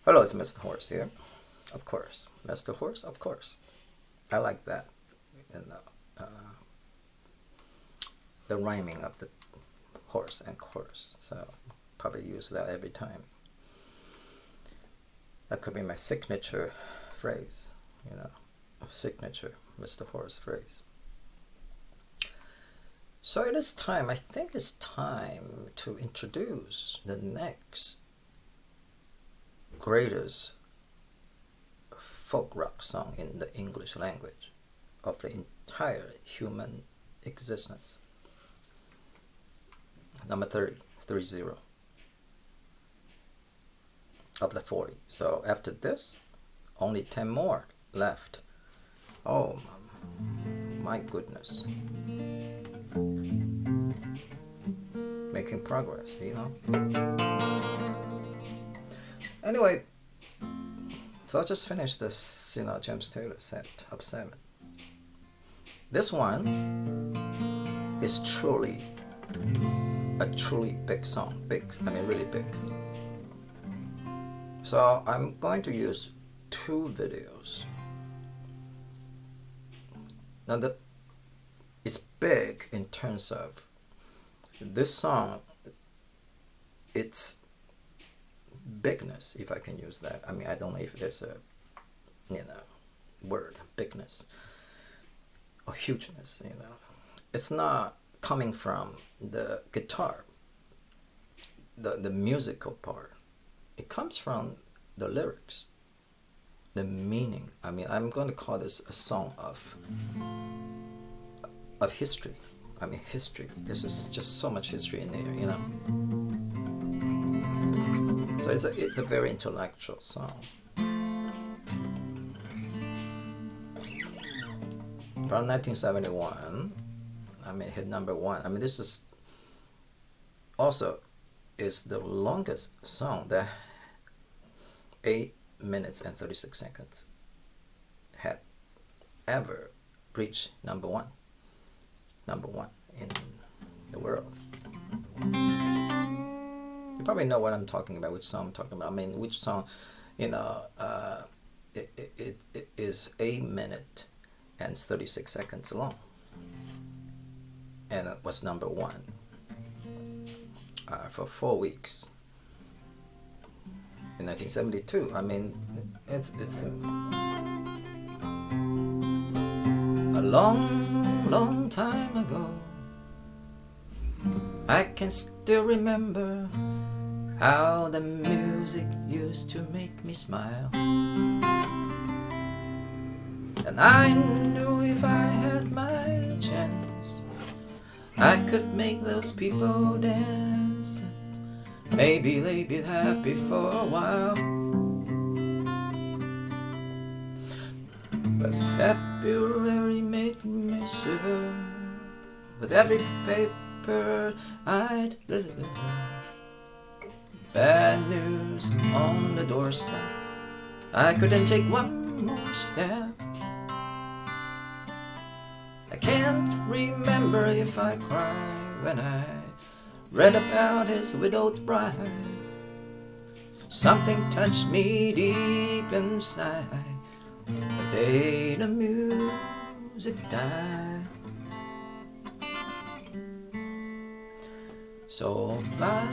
Hello, it's Mr. Horse here. Of course. Mr. Horse, of course. I like that. And the rhyming of the horse and course. So probably use that every time. That could be my signature phrase, signature Mr. Horse phrase. So it is time, I think it's time to introduce the next greatest folk rock song in the English language of the entire human existence. Number 30, 30 of the 40. So after this, only 10 more left. Oh my goodness. Making progress, Anyway, so I just finished this, James Taylor set of 7. This one is truly a truly big song. Really big. So I'm going to use 2 videos. Now it's big in terms of this song, its bigness, if I can use that. I don't know if there's a word, bigness or hugeness. It's not coming from the guitar, the musical part. It comes from the lyrics, the meaning. I'm going to call this a song of history. History. This is just so much history in there, So it's a very intellectual song. From 1971, it hit number 1. This is also is the longest song that 8 minutes and 36 seconds had ever reached number one in the world. You probably know what I'm talking about, which song I'm talking about. Which song, it is 8 minutes and 36 seconds long. And it was number 1 for 4 weeks. In 1972, it's a long time ago. I can still remember how the music used to make me smile. And I knew if I had my chance, I could make those people dance. Maybe they'd be happy for a while. But February made me shiver with every paper I'd deliver. Bad news on the doorstep. I couldn't take one more step. I can't remember if I cried when I read about his widowed bride. Something touched me deep inside the day the music died. So bye,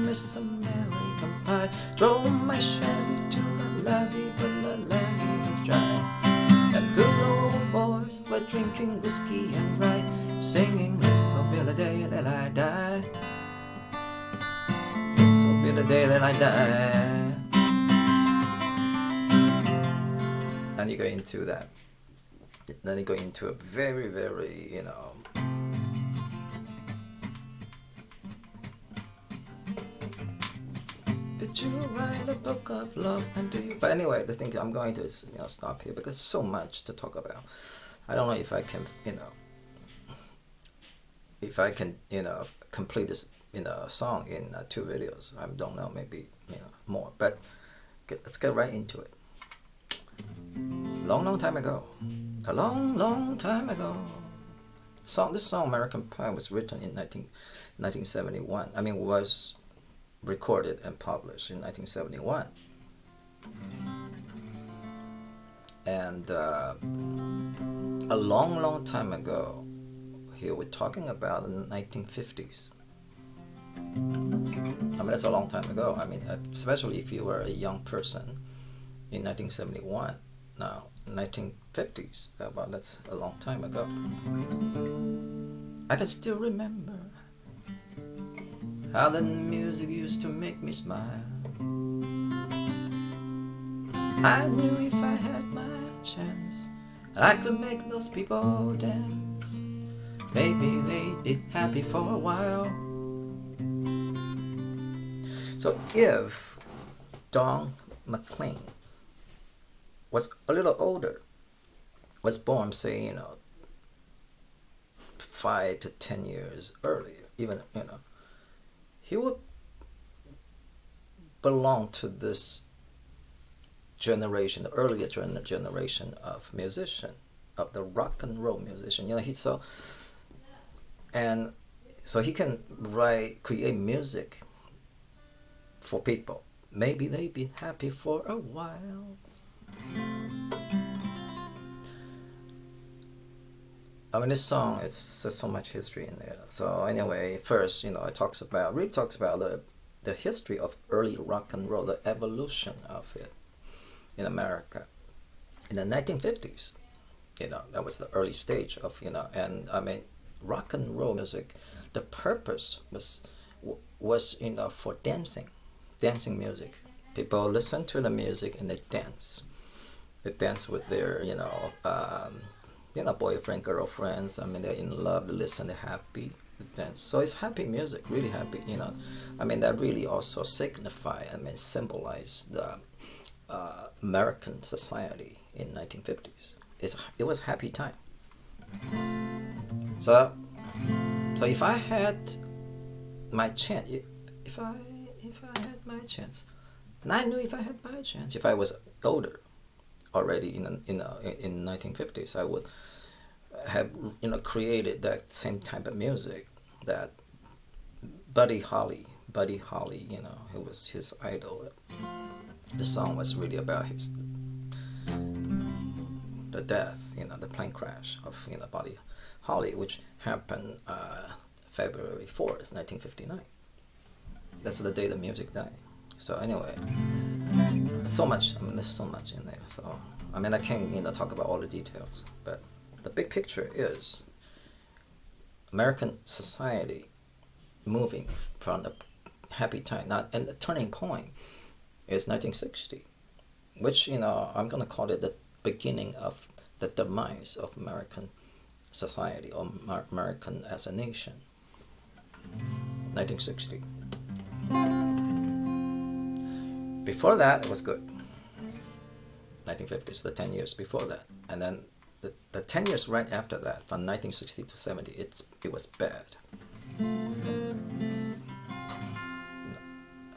Miss American Pie. Drove my Chevy to the levee, but the levee was dry. And good old boys were drinking whiskey and rye, singing, this'll be the day that I die. This'll be the day that I die. And you go into that. Then you go into a very, very, Did you write a book of love and do you? But anyway, the thing I'm going to stop here because so much to talk about. I don't know if I can complete this song in 2 videos. I don't know, maybe more. But let's get right into it. Long time ago, a long time ago. This song American Pie was written in 1971. Was recorded and published in 1971. And a long, long time ago, here we're talking about the 1950s. I mean, that's a long time ago. I mean, especially if you were a young person in 1971. Now, 1950s, well, that's a long time ago. I can still remember how the music used to make me smile. I knew if I had my chance, I could make those people dance. Maybe they'd be happy for a while. So if Don McLean was a little older, was born, say, 5 to 10 years earlier, even, he would belong to this generation, the earlier generation of musician, of the rock and roll musician. And so he can create music for people. Maybe they've been happy for a while. I mean, this song, it's just so much history in there. So anyway, first, it really talks about the history of early rock and roll, the evolution of it in America. In the 1950s, that was the early stage of, and I mean, rock and roll music, the purpose was for dancing music. People listen to the music and they dance. They dance with their, boyfriend, girlfriends. I mean, they're in love, they listen, they're happy, they dance. So it's happy music, really happy, I mean, that really also symbolize the American society in 1950s. It was happy time. So if I had my chance, if I had my chance, and I knew if I had my chance, if I was older already in 1950s, I would have created that same type of music that Buddy Holly, who was his idol. The song was really about the death, the plane crash of Buddy Holly, which happened February 4th, 1959. That's the day the music died. So anyway, so much. I mean, there's so much in there. So I mean, I can't talk about all the details, but the big picture is American society moving from the happy time, and the turning point is 1960, which I'm gonna call it the beginning of the demise of American society, or American as a nation. 1960. Before that, it was good. 1950s, the 10 years before that, and then the 10 years right after that, from 1960 to 70, it was bad.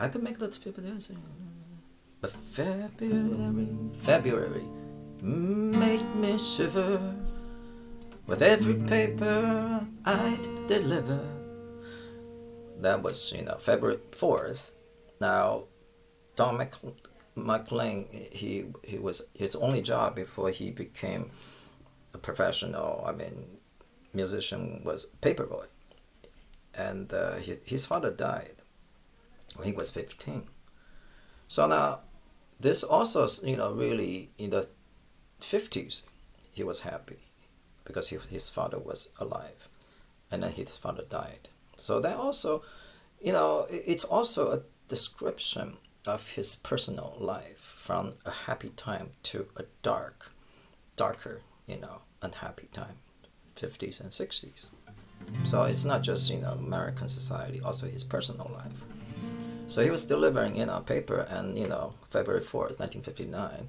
I could make those people dancing. But February made me shiver with every paper I'd deliver. That was, February 4th. Now, Don McLean, he was, his only job before he became a professional, musician, was paperboy. And his father died when he was 15. So now, this also, really, in the 50s, he was happy because his father was alive, and then his father died. So that also, it's also a description of his personal life, from a happy time to a darker, unhappy time, 50s and 60s. So it's not just, American society, also his personal life. So he was delivering, paper, and, February 4th, 1959,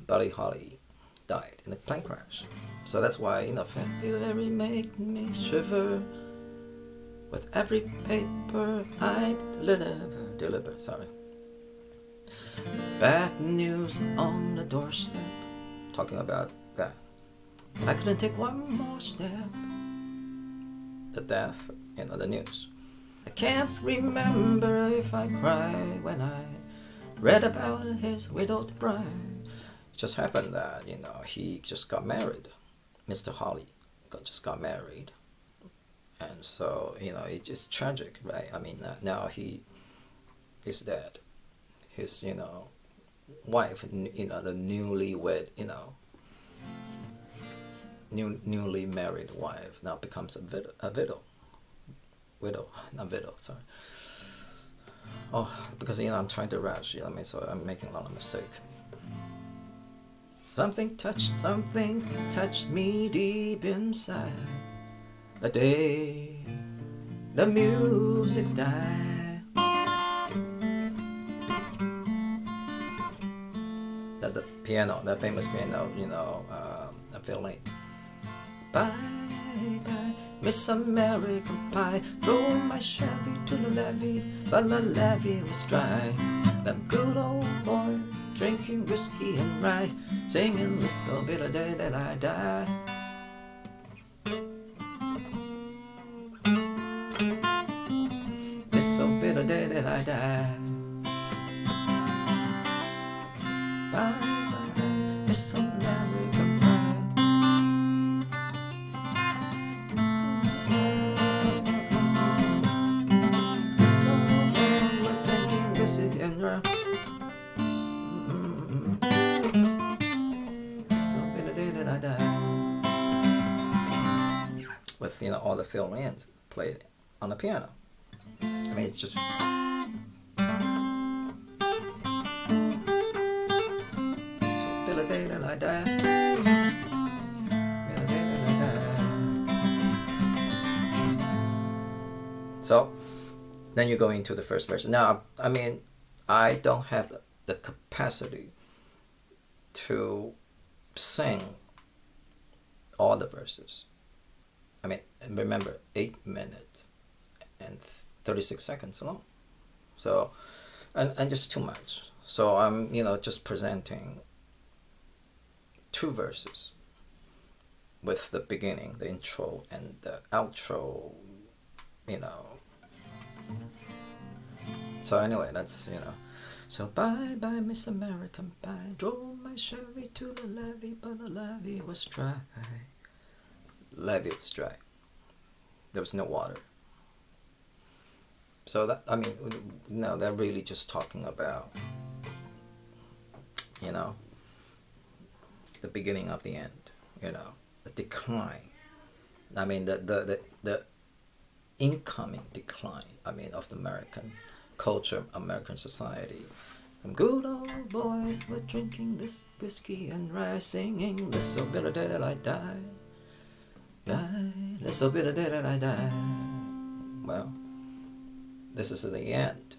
Buddy Holly died in a plane crash. So that's why, February make me shiver with every paper I deliver. Bad news on the doorstep. Talking about that. I couldn't take one more step. The death, the news. I can't remember if I cried when I read about his widowed bride. It just happened that, he just got married. Mr. Holly just got married. And so, it's just tragic, right? I mean, now he is dead. His, wife, the newlywed, newly married wife now becomes a widow, not widow, sorry. Oh, because, I'm trying to rush, so I'm making a lot of mistakes. Something touched me deep inside. The day the music died. That the piano, that famous piano, a feeling. Bye bye, Miss American Pie. Drove my Chevy to the levee, but the levee was dry. Them good old boys drinking whiskey and rye, singing this will be the day that I die. This will be the day that I die. Bye bye, Miss American Pie. With all the fill-ins played on the piano. I mean, it's just the day that I die. So then you go into the first verse. Now, I mean, I don't have the capacity to sing all the verses. I mean, remember, 8 minutes and 36 seconds alone. So, and just too much. So I'm, just presenting 2 verses with the beginning, the intro, and the outro, So anyway, that's, So bye bye, Miss American Pie. Drove my Chevy to the levee, but the levee was dry. Levee was dry. There was no water. So that, I mean, no, they're really just talking about, the beginning of the end, the decline. I mean, the incoming decline, of the American culture, American society. Some good old boys were drinking this whiskey and rye, singing, this will be the day that I die. This will be the day that I die. Well, this is the end,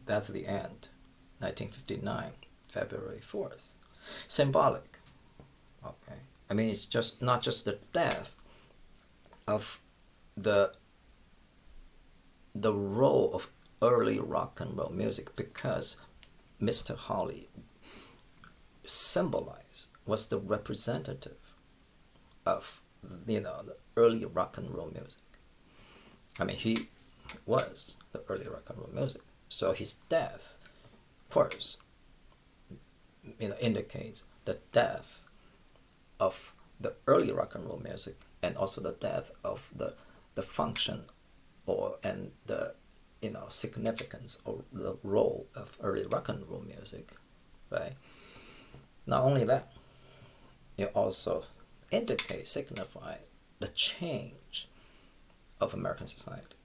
that's the end. 1959, February 4th. Symbolic, okay? I mean, it's just not just the death of the role of early rock and roll music, because Mr. Holly was the representative of, the early rock and roll music. I mean, he was the early rock and roll music. So his death, of course, indicates the death of the early rock and roll music, and also the death of the function and the significance or the role of early rock and roll music, right? Not only that, it also signify the change of American society,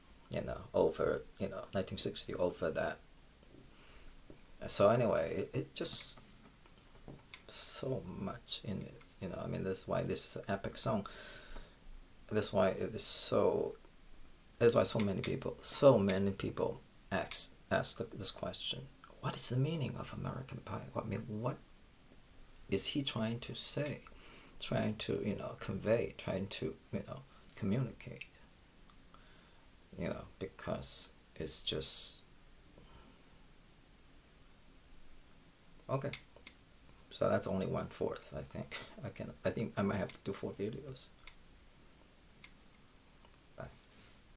over 1960, over that. So anyway, it just so much in it, I mean, that's why this is an epic song. That's why it is so. That's why so many people ask this question: what is the meaning of American Pie? I mean, what is he trying to say? Trying to convey? Trying to communicate? Because it's just okay. So that's only 1/4. I think I think I might have to do 4 videos.